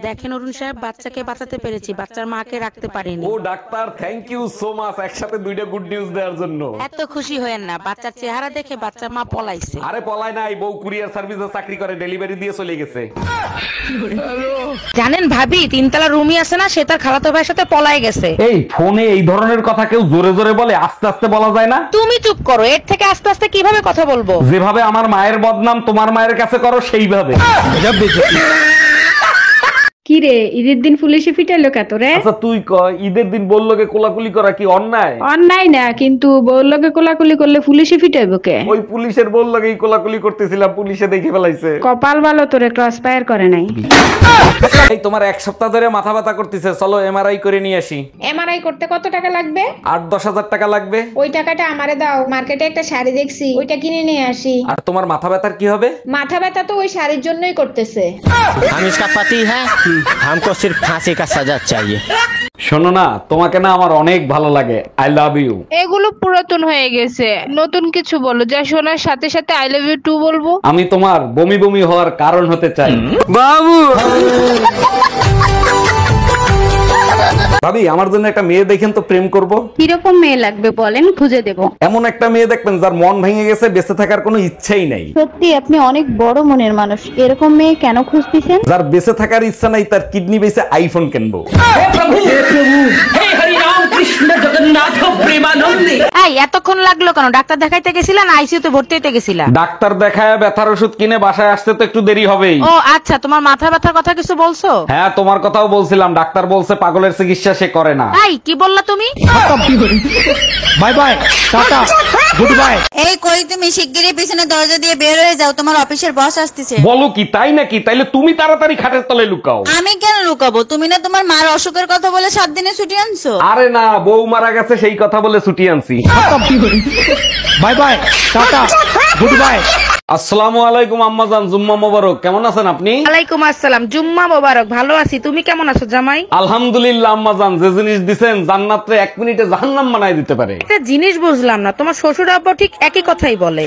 দেখেন অরুণ সাহেব, বাচ্চাকে বাঁচাতে পেরেছি, বাচ্চার মাকে রাখতে পারিনি। ও doctor, thank you so much একসাথে দুইটা গুড নিউজ দেওয়ার জন্য। এত খুশি হয়েন না, বাচ্চার চেহারা দেখে বাচ্চার মা পলাইছে। আরে পলায় নাই, বউ কুরিয়ার সার্ভিসে চাকরি করে, ডেলিভারি দিয়ে চলে গেছে। জানেন ভাবি, তিনতলা রুমই আছে না, সে তার খালাতো ভাইয়ের সাথে পলাই গেছে। এই ফোনে এই ধরনের কথা কেউ জোরে জোরে বলে, আস্তে আস্তে বলা যায় না? তুমি চুপ করো, এর থেকে আস্তে আস্তে কিভাবে কথা বলবো? যেভাবে আমার মায়ের বদনাম তোমার মায়ের কাছে করো সেইভাবে। কি রে, ঈদের দিন পুলিশে ফিটাইলো কত রে? আচ্ছা তুই ক, ঈদের দিন বললোকে কোলাকুলি করা কি অন্যায়? অন্যায় না, কিন্তু বউলোকে কোলাকুলি করলে পুলিশে ফিটাইবো কে? ওই পুলিশের বললোকেই কোলাকুলি করতেছিলাম, পুলিশে দেখে ফেলাইছে। কপাল ভালো তোরে ক্রস ফায়ার করে নাই। এই তোমার এক সপ্তাহ ধরে মাথা ব্যথা করতেছে, চলো এমআরআই করে নিয়ে আসি। এমআরআই করতে কত টাকা লাগবে? 8-10 হাজার টাকা লাগবে। ওই টাকাটা আমারে দাও, মার্কেটে একটা শাড়ি দেখছি, ওইটা কিনে নিয়ে আসি। আর তোমার মাথা ব্যথার কি হবে? মাথা ব্যথা তো ওই শাড়ির জন্যই করতেছে। हम इसका पति है, हमको सिर्फ फांसी का सजा चाहिए। শোনো না, তোমাকে না আমার অনেক ভালো লাগে, আই লাভ ইউ। এগুলো পুরাতন হয়ে গেছে, নতুন কিছু বলো যা শোনার সাথে সাথে আই লাভ ইউ টু বলবো। আমি তোমার বমি বমি হওয়ার কারণ হতে চাই। बाबू ভাবি, আমার জন্য একটা মেয়ে দেখেন তো, প্রেম করব। কিরকম মেয়ে লাগবে বলেন, খুঁজে দেব। এমন একটা মেয়ে দেখবেন যার মন ভেঙে গেছে, বেঁচে থাকার কোনো ইচ্ছাই নাই। সত্যি আপনি অনেক বড় মনের মানুষ, এরকম মেয়ে কেন খুঁজতেছেন? যার বেঁচে থাকার ইচ্ছা নাই, তার কিডনি বেঁচে আইফোন কিনবো। এই এতক্ষণ লাগলো কেন? ডাক্তার দেখাইতে গেছিলা না আইসিইউতে ভর্তি হইতে গেছিলা? ডাক্তার দেখায় ব্যথার ওষুধ কিনে বাসায় আসতে তো একটু দেরি হবেই। ও আচ্ছা, তোমার মাথা ব্যথার কথা কিছু বলছো? হ্যাঁ, তোমার কথাও বলছিলাম, ডাক্তার বলছে পাগলের চিকিৎসা সে করে না। এই কি বললা তুমি? Bye bye, tata, good bye. এই কই তুমি শিগগিরই পিছনে দরজা দিয়ে বের হয়ে যাও, তোমার অফিসের বস আসতেছে। বলো কি, তাই নাকি? তাইলে তুমি তাড়াতাড়ি খাটের তলে লুকাও। আমি কেন লুকাবো? তুমি না তোমার মার অসুখের কথা বলে 7 দিনে ছুটি আনছো। আরে না, বউ মারা গেছে সেই কথা বলে ছুটি আনছি। Bye bye, tata, good bye. আসসালামু আলাইকুম আম্মাজান, জুম্মা মোবারক। কেমন আছেন আপনি? ওয়ালাইকুম আসসালাম, জুম্মা মোবারক। ভালো আছি, তুমি কেমন আছো জামাই? আলহামদুলিল্লাহ আম্মাজান, যে জিনিস দিছেন জান্নাতে 1 মিনিটে জাহান্নাম বানায় দিতে পারে। একটা জিনিস বুঝলাম না, তোমার শ্বশুর আব্বা ঠিক একই কথাই বলে।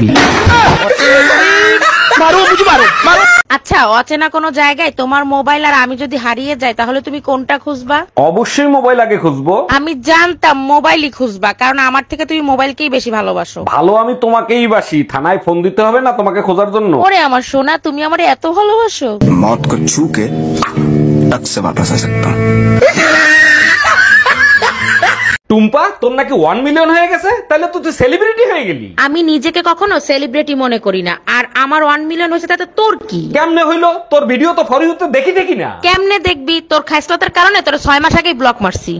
আচ্ছা, অচেনা কোনো জায়গায় তোমার মোবাইল আর আমি যদি হারিয়ে যাই, তাহলে তুমি কোনটা খুঁজবা? অবশ্যই মোবাইল আগে খুঁজবো। আমি জানতাম মোবাইলই খুঁজবা, কারণ আমার থেকে তুমি মোবাইলকেই বেশি ভালোবাসো। ভালো আমি তোমাকেই বাসি, থানায় ফোন দিতে হবে না তোমাকে খোঁজার জন্য। ওরে আমার সোনা, তুমি আমারে এত ভালোবাসো। मौत को छू के टक से वापस आ सकता हूँ। টুম্পা, তোর নাকি 1 মিলিয়ন হয়ে গেছে, তাহলে তো তুই সেলিব্রিটি হয়ে গেলি। আমি নিজেকে কখনো সেলিব্রিটি মনে করি না, আর আমার 1 মিলিয়ন হয়েছে তাতে তোর কি? কেমনে হইলো? তোর ভিডিও তো ফর ইউতে দেখি না। কেমনে দেখবি? তোর খাইসলতার কারণে তোর 6 মাস আগেই ব্লক মারছি।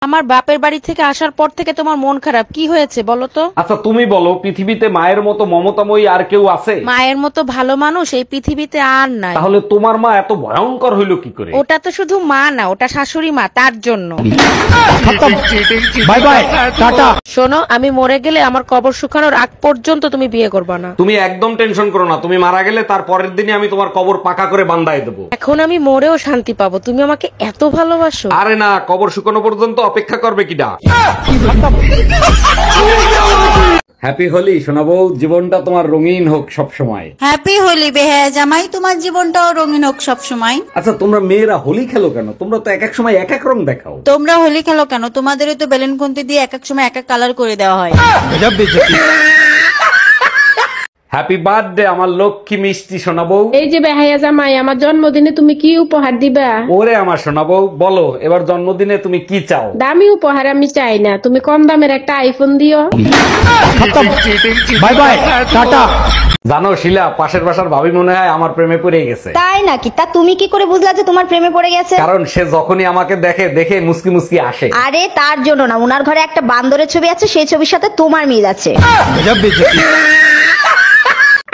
আমার বাপের বাড়ি থেকে আসার পর থেকে তোমার মন খারাপ, কি হয়েছে বলো তো? আচ্ছা তুমি বলো, পৃথিবীতে মায়ের মতো মমতাময়ী আর কেউ আছে? মায়ের মতো ভালো মানুষ এই পৃথিবীতে আর নাই। তাহলে তোমার মা এত ভয়ঙ্কর হইলো কি করে? ওটা তো শুধু মা না, ওটা শাশুড়ি মা, তার জন্য। Bye bye, tata. শোনো, আমি মরে গেলে আমার কবর শুকানোর আগ পর্যন্ত তুমি বিয়ে করবা না। তুমি একদম টেনশন করো না, তুমি মারা গেলে তার পরের দিনই আমি তোমার কবর পাকা করে বান্ধায় দেবো। এখন আমি মরেও শান্তি পাবো, তুমি আমাকে এত ভালোবাসো। আরে না, কবর শুকানো পর্যন্ত অপেক্ষা করবে কিডা? হ্যাপি হোলি শোনাবো, জীবনটা তোমার রঙিন হোক সব সময়। হ্যাপি হোলি বেহায়া জামাই, তোমার জীবনটাও রঙিন হোক সব সময়। আচ্ছা তোমরা মেয়েরা হোলি খেলো কেন? তোমরা তো এক এক সময় এক এক রং দেখাও। তোমরা হোলি খেলো কেন? তোমাদেরও তো বেলুন খুন্তি দিয়ে এক এক সময় এক এক কালার করে দেওয়া হয়। হ্যাপি বার্থডে আমার লক্ষ্মী মিষ্টি শোনাবো। এই যে বেহায়া জামাই, আমার জন্মদিনে তুমি কি উপহার দিবা? ওরে আমার শোনাবো, বলো এবার জন্মদিনে তুমি কি চাও? দামি উপহার আমি চাই না, তুমি কম দামের একটা আইফোন দিও। Bye bye, tata. জানো শিলা, পাশের বাসার ভাবি মনে হয় আমার প্রেমে পড়ে গেছে। তাই নাকি? তা তুমি কি করে বুঝলা যে তোমার প্রেমে পড়ে গেছে? কারণ সে যখনই আমাকে দেখে মুসকি মুসকি আসে। আরে তার জন্য না, উনার ঘরে একটা বান্দরের ছবি আছে, সেই ছবির সাথে তোমার মিল আছে।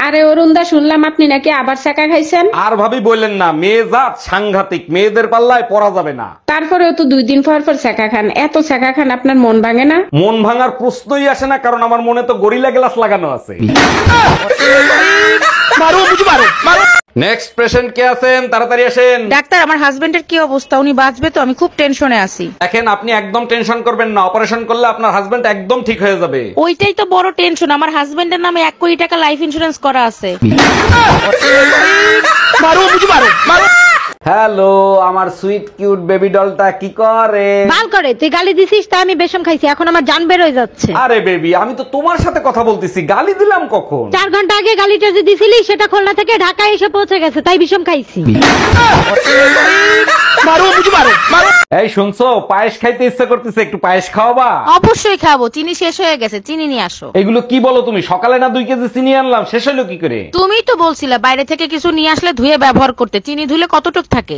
আরে অরুণদা, শুনলাম আপনি নাকি আবার চাকা খাইছেন। আর ভাবি বললেন না, মেয়ে জাত সাংঘাতিক, মেয়েদের পাল্লায় পড়া যাবে না। তারপরেও তো 2 দিন পর পর চাকা খান, এত চাকা খান আপনার মন ভাঙে না? মন ভাঙার প্রশ্নই আসে না, কারণ আমার মনে তো গরিলা গ্লাস লাগানো আছে। নেক্সট পেশেন্ট কে আছেন? তাড়াতাড়ি আসেন। ডাক্তার, আমার হাজবেন্ডের কি অবস্থা? উনি বাঁচবে তো? আমি খুব টেনশনে আছি। দেখেন, আপনি একদম টেনশন করবেন না, অপারেশন করলে আপনার হাজবেন্ড একদম ঠিক হয়ে যাবে। ওইটাই তো বড় টেনশন, আমার হাজবেন্ডের নামে 1 কোটি টাকা লাইফ ইন্সুরেন্স করা আছে। হ্যালো, আমার সুইট কিউট বেবি ডলটা কি করে? ভাল করে, তুই গালি দিছিস তাই আমি বেশম খাইছি, এখন আমার জান বের হয়ে যাচ্ছে। আরে বেবি, আমি তো তোমার সাথে কথা বলতেছি, গালি দিলাম কখন? 4 ঘন্টা আগে গালিটা যে দিছিলি সেটা খুলনা থেকে ঢাকায় এসে পৌঁছে গেছে, তাই বিষম খাইছি। এই শুনছো, পায়েস খাইতে ইচ্ছা করতেছে, একটু পায়েস খাওয়াবা? অবশ্যই খাবো, চিনি শেষ হয়ে গেছে, চিনি নিয়ে আসো। এগুলো কি বলো তুমি? সকালে না 2 কেজি চিনি আনলাম, শেষ হলো কি করে? তুমিই তো বলছিলে বাইরে থেকে কিছু নিয়ে আসলে ধুয়ে ব্যবহার করতে, চিনি ধুলে কতটুক থাকে।